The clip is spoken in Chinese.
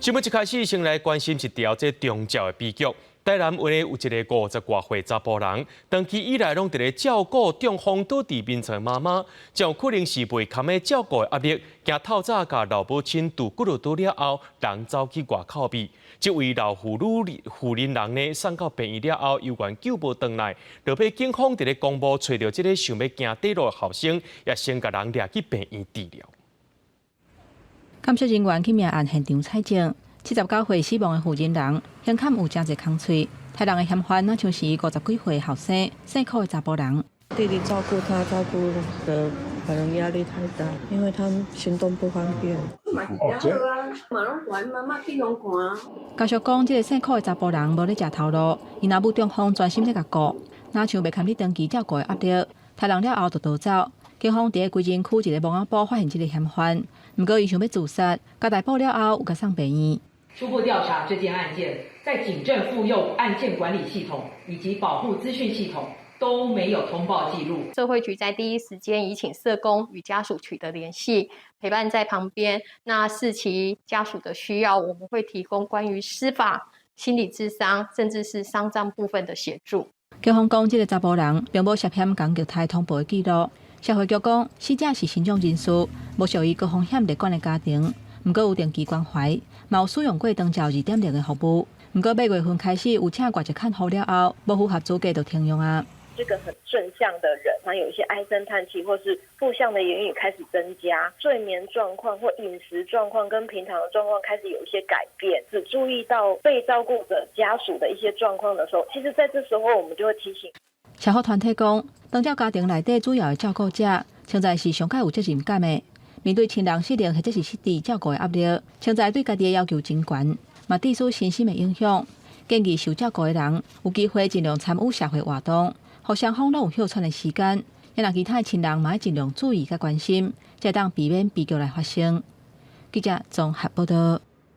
新闻一开始，先来关心一条这中照的悲剧。台南有一个50多岁查甫人，长期以来拢伫咧照顾中风倒伫眠床妈妈，就可能是袂堪的照顾的压力，惊透早甲老母亲拄骨碌倒了后，人走去外口避。这位老妇人呢，送到病院了后，犹原救无回来。落尾警方伫咧公布找到这个想要行底路的后生，也先甲人抓去病院治疗。监察人员去命案现场采证，79岁死亡的妇人人，胸坎有真侪空喙，太人的嫌犯那像是50几岁的后生，辛苦的查甫人。弟弟照顾他，照顾的可能压力太大，因为他行动不方便。家属讲，这个辛苦的查甫人无咧食头路，伊若母中风专心咧甲顾，哪像袂堪你长期照顾的压力，太人了后就逃走。警方伫个归仁区一个蒙仔堡发现这个嫌犯，不过伊想要自杀，甲逮捕了后有甲送病院。初步调查这件案件，在警政妇幼案件管理系统以及保护资讯系统都没有通报记录。社会局在第一时间已请社工与家属取得联系，陪伴在旁边。那视其家属的需要，我们会提供关于司法、心理咨商，甚至是丧葬部分的协助。警方讲，这个查甫人并无涉嫌攻击胎通报的记录。社会局讲，死者是身障人士，无属于高风险列管的家庭，不过有定期关怀，嘛有使用过长照2.0的服务。不过8月份开始有请外籍看护了后，无符合资格就停用啊。这个很正向的人，他有一些唉声叹气或是负向的言语开始增加，睡眠状况或饮食状况跟平常的状况开始有一些改变，只注意到被照顾者家属的一些状况的时候，其实在这时候我们就会提醒。社福团体讲，长照家庭内底主要的照顾者，现在是上较有责任感的。面对亲人失能或者是失智照顾的压力，现在对家己的要求真悬，嘛致使身心的影响。建议受照顾的人有机会尽量参与社会活动，互双方拢有休喘的时间。也让其他的亲人嘛要尽量注意甲关心，才当避免悲剧来发生。记者综合报道。